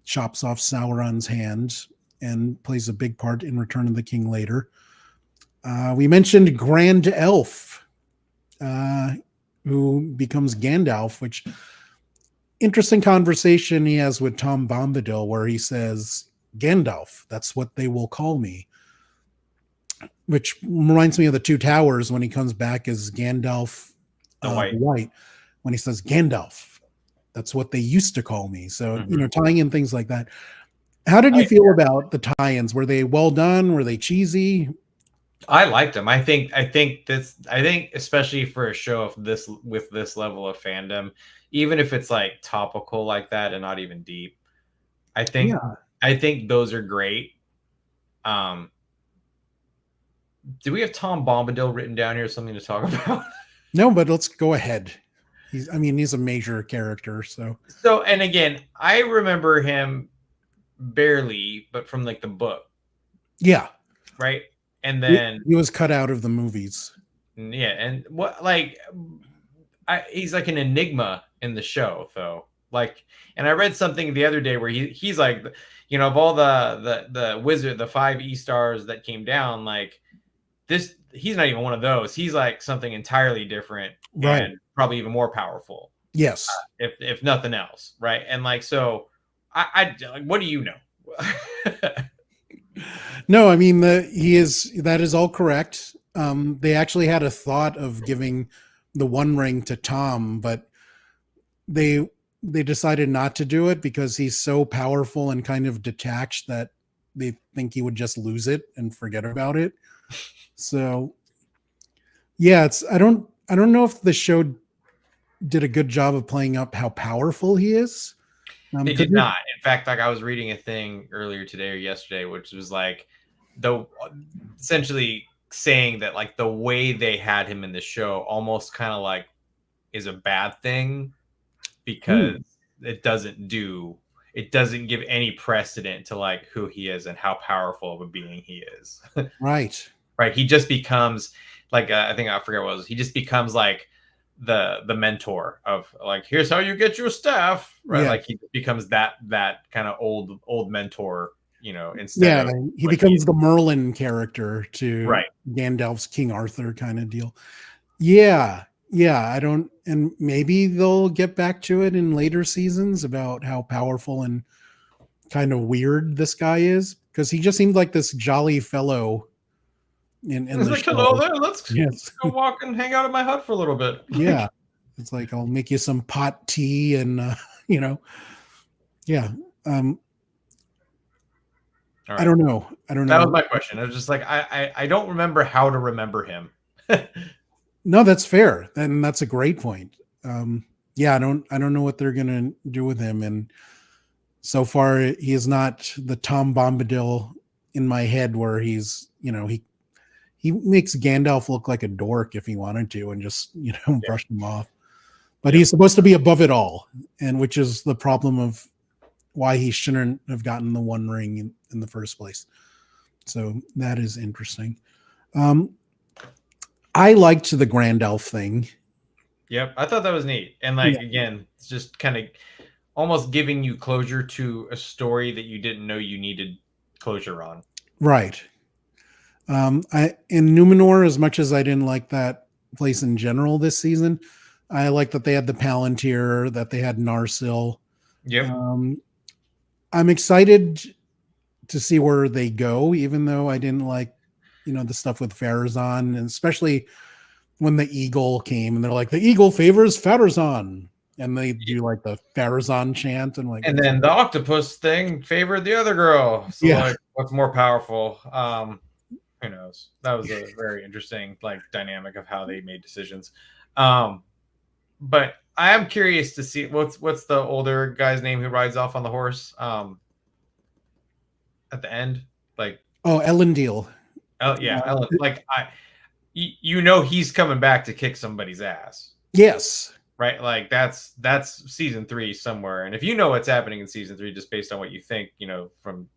chops off Sauron's hand and plays a big part in Return of the King later. We mentioned Grand Elf, who becomes Gandalf, which interesting conversation he has with Tom Bombadil, where he says, Gandalf, that's what they will call me. Which reminds me of the Two Towers when he comes back as Gandalf the White. When he says, Gandalf, that's what they used to call me. So, tying in things like that. How did you feel about the tie-ins? Were they well done? Were they cheesy? I liked them. I think especially for a show of this, with this level of fandom, even if it's like topical like that and not even deep, I think those are great. Do we have Tom Bombadil written down here, something to talk about? No, but let's go ahead. He's a major character. So, and again, I remember him barely, but from like the book. Yeah. Right. And then he was cut out of the movies. Yeah. And he's like an enigma in the show, though. Like, and I read something the other day where he's like, of all the wizard, the 5 E stars that came down, like, he's not even one of those. He's like something entirely different Right. and probably even more powerful. Yes. If nothing else, right? And like, so I like, what do you know? No, I mean that is all correct. They actually had a thought of giving the One Ring to Tom, but they decided not to do it because he's so powerful and kind of detached that they think he would just lose it and forget about it. So yeah, I don't know if the show did a good job of playing up how powerful he is. They did not. In fact, like I was reading a thing earlier today or yesterday, which was like essentially saying that like the way they had him in the show almost kind of like is a bad thing because it doesn't give any precedent to like who he is and how powerful of a being he is. Right. Right. He just becomes like I think I forget what it was. He just becomes like the mentor of like, here's how you get your staff, right? Yeah. Like he becomes that kind of old mentor, instead of he becomes the Merlin character to right. Gandalf's King Arthur kind of deal. Yeah, I don't, and maybe they'll get back to it in later seasons about how powerful and kind of weird this guy is, because he just seemed like this jolly fellow in the like, show. hello there, let's go walk and hang out at my hut for a little bit. Yeah, it's like, I'll make you some pot tea and yeah. Right. I don't know. That was my question. I was just like, I don't remember how to remember him. No, that's fair. And that's a great point. Yeah, I don't know what they're gonna do with him. And so far, he is not the Tom Bombadil in my head, where he's, he makes Gandalf look like a dork if he wanted to, and just brush him off. But he's supposed to be above it all, and which is the problem of why he shouldn't have gotten the One Ring in the first place. So that is interesting. I liked the Grand Elf thing. Yep, I thought that was neat. And like, again, it's just kind of almost giving you closure to a story that you didn't know you needed closure on. Right. In Numenor, as much as I didn't like that place in general this season, I like that they had the Palantir, that they had Narsil. Yep. I'm excited to see where they go, even though I didn't like, the stuff with Farazan, and especially when the eagle came and they're like, the eagle favors Farazan, and they do like the Farazan chant, and like, and then the octopus thing favored the other girl. So like, what's more powerful? Who knows? That was a very interesting like dynamic of how they made decisions. But I am curious to see what's the older guy's name who rides off on the horse at the end, like Elendil. Oh yeah, Ellen, like he's coming back to kick somebody's ass. Yes, right. Like that's season 3 somewhere, and if you know what's happening in season 3, just based on what you think, from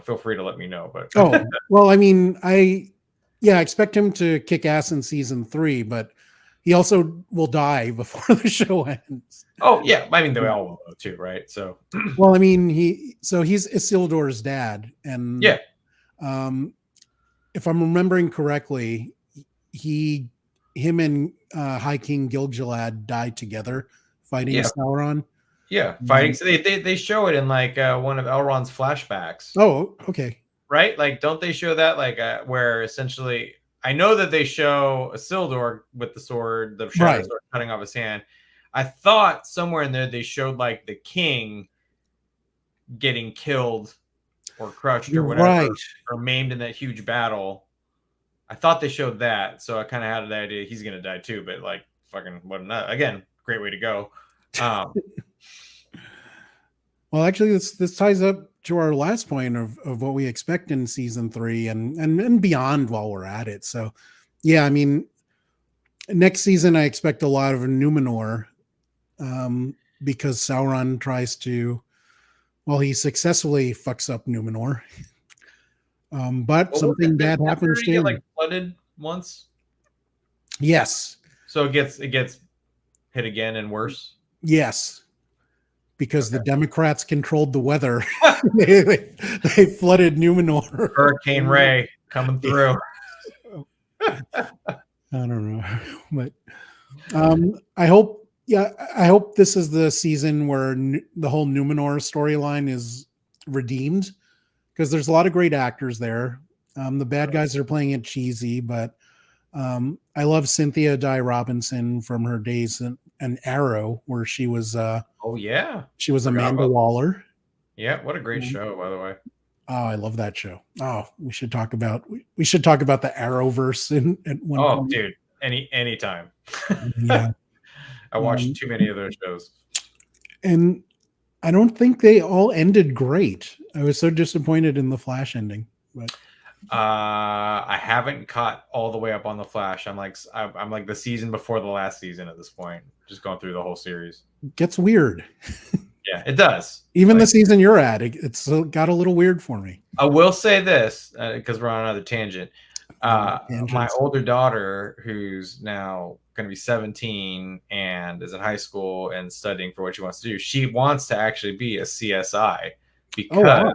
feel free to let me know. But well, I mean, I expect him to kick ass in season 3, but he also will die before the show ends. Oh yeah, I mean they all will too, right? So well, I mean he's Isildur's dad, and if I'm remembering correctly, him and High King Gil-galad died together fighting Sauron. Yeah, fighting. So they show it in like one of Elrond's flashbacks. Oh, okay. Right? Like, don't they show that like where essentially I know that they show Isildur with the sword, the shadow sword cutting off his hand. I thought somewhere in there they showed like the king getting killed or crushed or whatever, or maimed in that huge battle. I thought they showed that, so I kind of had the idea he's gonna die too. But like, fucking what? Again, great way to go. Well, actually, this ties up to our last point of what we expect in season 3 and beyond while we're at it. So, yeah, I mean, next season I expect a lot of Numenor, because Sauron tries to. Well, he successfully fucks up Numenor, but something bad happens to him. Like flooded once. Yes. So it gets hit again and worse. Yes, because the Democrats controlled the weather. they flooded Numenor. Hurricane Ray coming through. I don't know, but I hope. Yeah, I hope this is the season where the whole Numenor storyline is redeemed because there's a lot of great actors there. The bad guys are playing it cheesy, but I love Cynthia Dye Robinson from her days in Arrow, where she was Oh yeah, forgot Amanda about this. Waller. Yeah, what a great show, by the way. Oh, I love that show. Oh, we should talk about the Arrowverse at one Oh, point. dude, anytime. Yeah. I watched too many of those shows. And I don't think they all ended great. I was so disappointed in the Flash ending. But I haven't caught all the way up on the Flash. I'm like the season before the last season at this point. Just going through the whole series. it gets weird. Yeah, it does. Even the season you're at, it's got a little weird for me. I will say this because we're on another tangent. My older daughter, who's now going to be 17 and is in high school and studying for what she wants to do, she wants to actually be a CSI because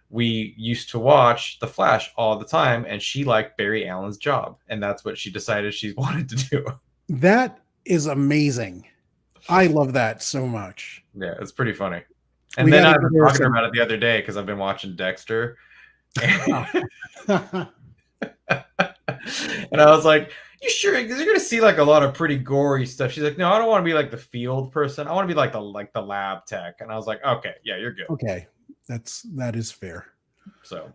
we used to watch The Flash all the time, and she liked Barry Allen's job, and that's what she decided she wanted to do. That is amazing. I love that so much. Yeah, it's pretty funny. And then I was talking about it the other day because I've been watching Dexter. And I was like, you sure? Because you're gonna see like a lot of pretty gory stuff. She's like, no, I don't want to be like the field person. I want to be like the lab tech. And I was like, okay, yeah, you're good. Okay, that is fair. So,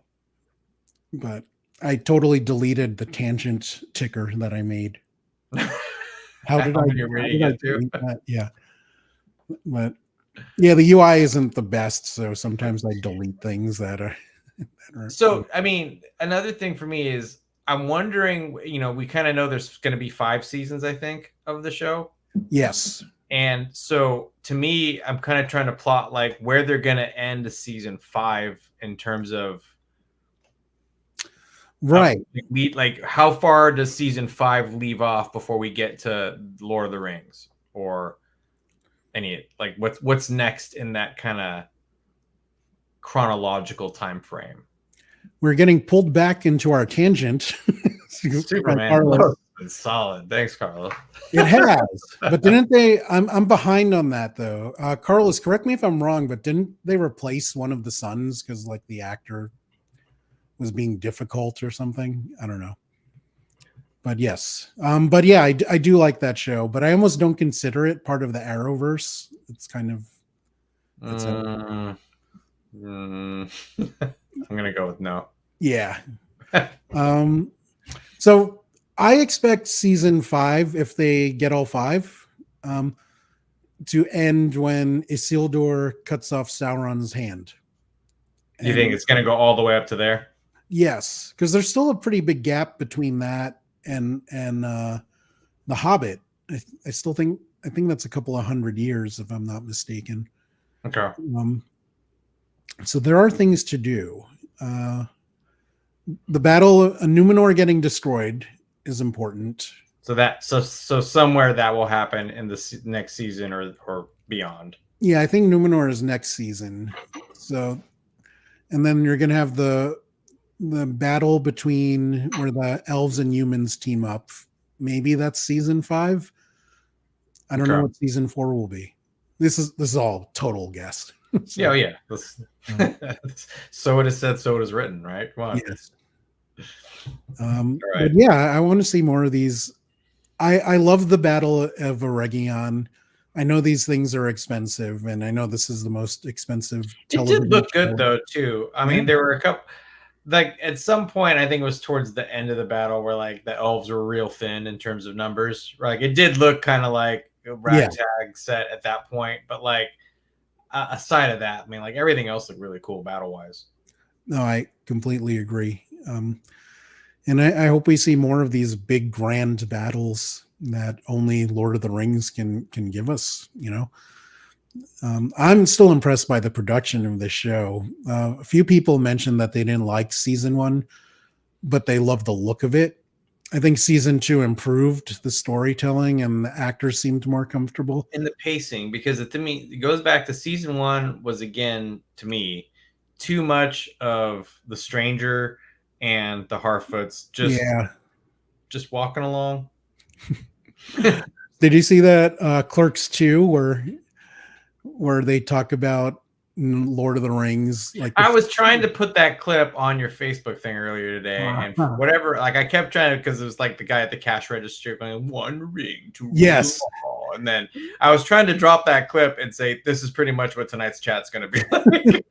but I totally deleted the tangent ticker that I made. How did I delete that? Yeah, but yeah, the UI isn't the best, so sometimes I delete things that are. So, I mean, another thing for me is I'm wondering, we kind of know there's going to be 5 seasons, I think, of the show. Yes. And so to me, I'm kind of trying to plot like where they're going to end season 5 in terms of right. Like how far does season 5 leave off before we get to Lord of the Rings or any like what's next in that kind of chronological time frame? We're getting pulled back into our tangent. Superman solid. Thanks, Carlos. It has, but didn't they? I'm behind on that though. Carlos, correct me if I'm wrong, but didn't they replace one of the sons because like the actor was being difficult or something? I don't know. But yes, but yeah, I do like that show, but I almost don't consider it part of the Arrowverse. It's kind of. I'm gonna go with no. Yeah. So I expect season 5, if they get all 5, to end when Isildur cuts off Sauron's hand. You think it's gonna go all the way up to there? Yes, because there's still a pretty big gap between that and the Hobbit. I still think that's a couple of 100 years, if I'm not mistaken. Okay. So there are things to do. The battle of Numenor getting destroyed is important. So somewhere that will happen in the next season or beyond. Yeah, I think Numenor is next season. So, and then you're gonna have the battle between where the elves and humans team up. Maybe that's season 5. I don't know what season 4 will be. This is all total guess. So, yeah. So it is said, so it is written, right? Come on. Yes. Right. But yeah, I want to see more of these. I love the Battle of Eregion. I know these things are expensive, and I know this is the most expensive. It did look good though, too. I mean, there were a couple. Like at some point, I think it was towards the end of the battle where like the elves were real thin in terms of numbers. Like it did look kind of like a ragtag set at that point, but like aside of that, I mean, like everything else looked really cool battle wise. No, I completely agree. And I hope we see more of these big grand battles that only Lord of the Rings can give us. I'm still impressed by the production of this show. A few people mentioned that they didn't like season 1, but they love the look of it. I think season 2 improved the storytelling and the actors seemed more comfortable. In the pacing, because to me, it goes back to season 1 was, again, to me, too much of the stranger and the Harfoots just walking along. Did you see that Clerks 2 where they talk about Lord of the Rings? Like I was trying to put that clip on your Facebook thing earlier today, and for whatever, like I kept trying to, because it was like the guy at the cash register going, "One ring to rule them all," and then I was trying to drop that clip and say, "This is pretty much what tonight's chat's going to be like,"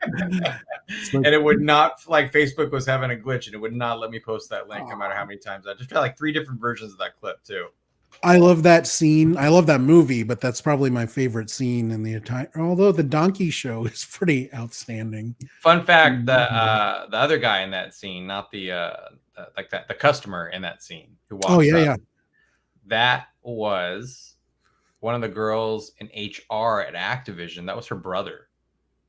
and it would not, like Facebook was having a glitch, and it would not let me post that link no matter how many times I just tried like 3 different versions of that clip too. I love that scene. I love that movie, but that's probably my favorite scene in the entire. Although the donkey show is pretty outstanding. Fun fact: the other guy in that scene, not the the customer in that scene who walks. Oh yeah, that was one of the girls in HR at Activision. That was her brother.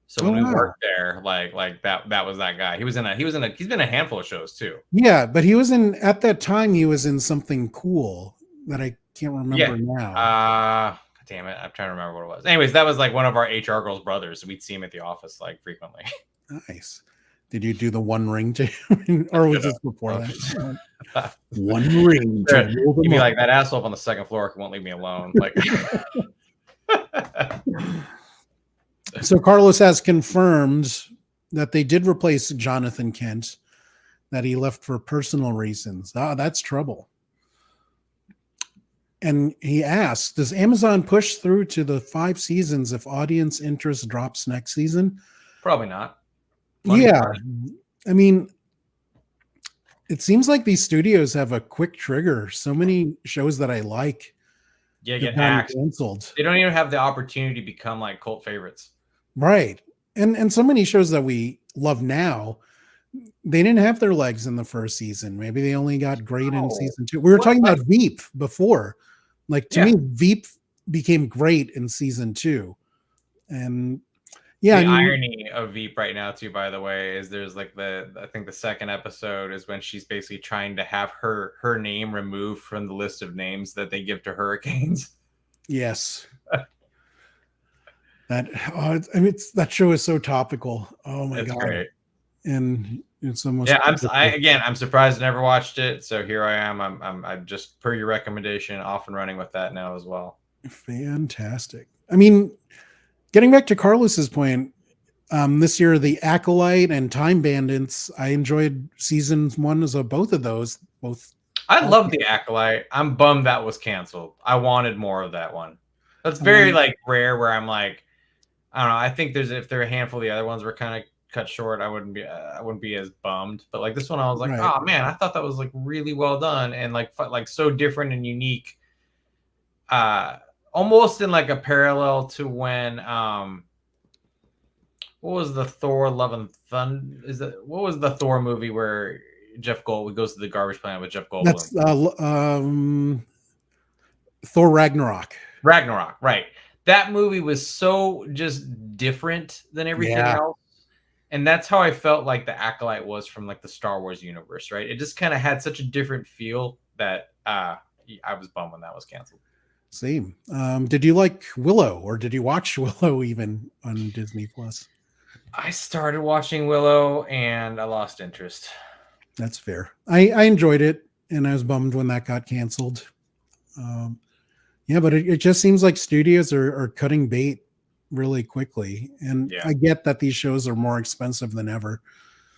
So when we worked there, like that was that guy. He's been in a handful of shows too. Yeah, but he was at that time he was in something cool that I can't remember now. Damn it, I'm trying to remember what it was. Anyways, that was like one of our HR girls' brothers. So we'd see him at the office like frequently. Nice. Did you do the one ring to him, or was this before that? One ring. You'd be like, that asshole up on the second floor won't leave me alone. Like. So Carlos has confirmed that they did replace Jonathan Kent, that he left for personal reasons. That's trouble. And he asks, does Amazon push through to the 5 seasons if audience interest drops next season? Probably not. I mean, it seems like these studios have a quick trigger. So many shows that I like get canceled. They don't even have the opportunity to become like cult favorites. Right. And so many shows that we love now, they didn't have their legs in the first season. Maybe they only got great in season 2. We were talking about Veep before. Like to me, Veep became great in season 2. And the irony of Veep right now too, by the way, is there's like I think the second episode is when she's basically trying to have her name removed from the list of names that they give to hurricanes. Yes. That show is so topical. Oh my God. Great. And it's almost I'm surprised I never watched it. So here I am. I'm just per your recommendation off and running with that now as well. Fantastic. I mean, getting back to Carlos's point, this year the Acolyte and Time Bandits, I enjoyed season 1 as both of those. I love the Acolyte. I'm bummed that was canceled. I wanted more of that one. That's very like rare where I'm like, I don't know. I think if there are a handful of the other ones were kind of cut short, I wouldn't be as bummed. But like this one, I was like, oh man, I thought that was like really well done and like so different and unique. Almost in like a parallel to when what was the Thor Love and Thunder? What was the Thor movie where Jeff Goldblum goes to the garbage planet with Jeff Goldblum? That's Thor Ragnarok. Ragnarok, right. That movie was so just different than everything else. And that's how I felt like the Acolyte was from like the Star Wars universe, right? It just kind of had such a different feel that I was bummed when that was canceled. Same. Did you like Willow, or did you watch Willow even on Disney Plus? I started watching Willow and I lost interest. That's fair. I enjoyed it, and I was bummed when that got canceled. But it just seems like studios are cutting bait really quickly. And I get that these shows are more expensive than ever.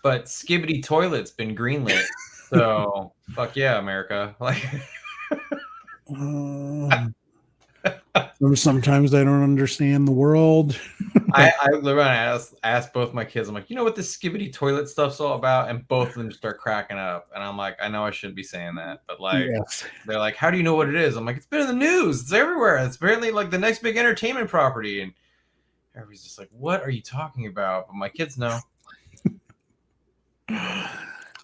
But Skibbity Toilet's been greenlit. So fuck yeah, America. Like sometimes I don't understand the world. I asked both my kids, I'm like, you know what this Skibbity Toilet stuff's all about? And both of them start cracking up. And I'm like, I know I shouldn't be saying that, but like they're like, how do you know what it is? I'm like, it's been in the news, it's everywhere. It's apparently like the next big entertainment property. And everybody's just like, what are you talking about? But my kids know.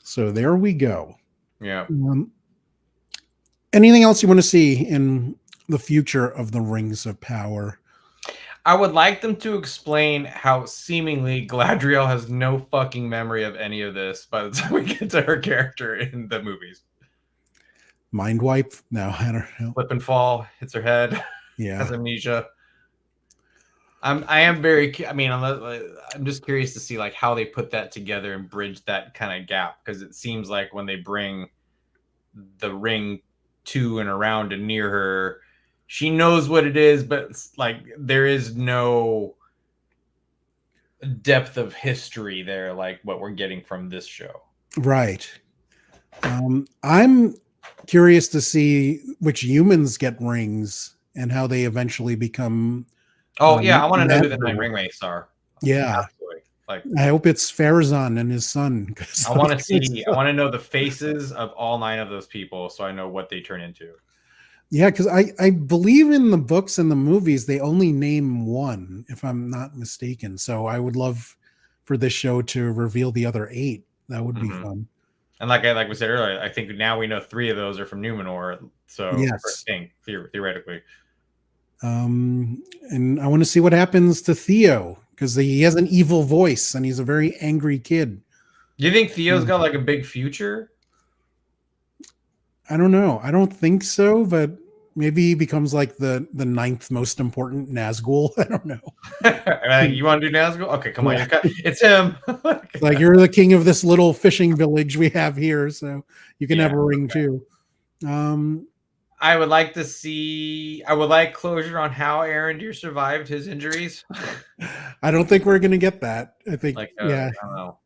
So there we go. Yeah. Anything else you want to see in the future of the Rings of Power? I would like them to explain how seemingly Galadriel has no fucking memory of any of this by the time we get to her character in the movies. Mind wipe? No, I don't know. Slip and fall, hits her head. Yeah. Has amnesia. I'm just curious to see like how they put that together and bridge that kind of gap, because it seems like when they bring the ring to and around and near her. She knows what it is, but it's like there is no depth of history there like what we're getting from this show. Right. I'm curious to see which humans get rings and how they eventually become. Oh yeah, I want to know who the natural. nine ringmates are. Yeah. Absolutely. Like I hope it's Farazan and his son. I want to see. I want to know the faces of all 9 of those people, so I know what they turn into. Yeah, because I believe in the books and the movies they only name one, if I'm not mistaken. So I would love for this show to reveal the other 8. That would be fun. And like we said earlier, I think now we know 3 of those are from Numenor. So yes, theoretically. And I want to see what happens to Theo, because he has an evil voice and he's a very angry kid. Do you think Theo's got like a big future? I don't know. I don't think so, but maybe he becomes like the 9th most important Nazgul. I don't know. You want to do Nazgul? Okay, come on. It's him. Like, you're the king of this little fishing village we have here, so you can have a ring too. I would like to see. I would like closure on how Arondir survived his injuries. I don't think we're gonna get that. I think, I yeah, don't know.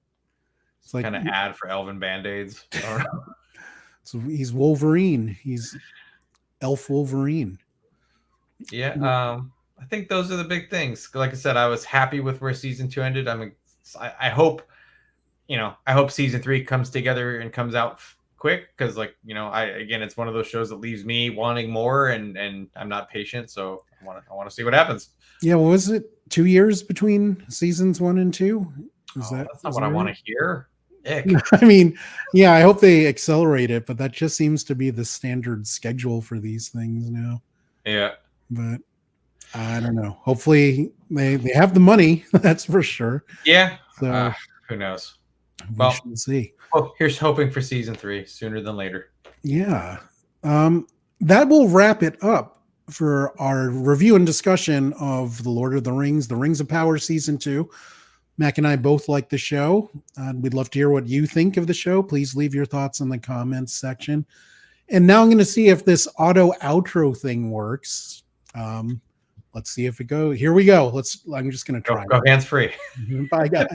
it's like kind of ad for Elven Band-Aids. So he's Wolverine. He's Elf Wolverine. Yeah, I think those are the big things. Like I said, I was happy with where season 2 ended. I hope, I hope season 3 comes together and comes out quick, because again, it's one of those shows that leaves me wanting more, and I'm not patient, so I want to see what happens. Yeah, what was it? 2 years between seasons 1 and 2? That's not what I want to hear. I mean, yeah, I hope they accelerate it, but that just seems to be the standard schedule for these things now. Yeah. But I don't know. Hopefully they have the money, that's for sure. Yeah. So who knows? We shall see. Oh, here's hoping for season 3 sooner than later. Yeah. That will wrap it up for our review and discussion of The Lord of the Rings, The Rings of Power Season 2. Mac and I both like the show. We'd love to hear what you think of the show. Please leave your thoughts in the comments section. And now I'm going to see if this auto outro thing works. Let's see if it goes. Here we go. I'm just going to try. Go hands free. Bye, guys.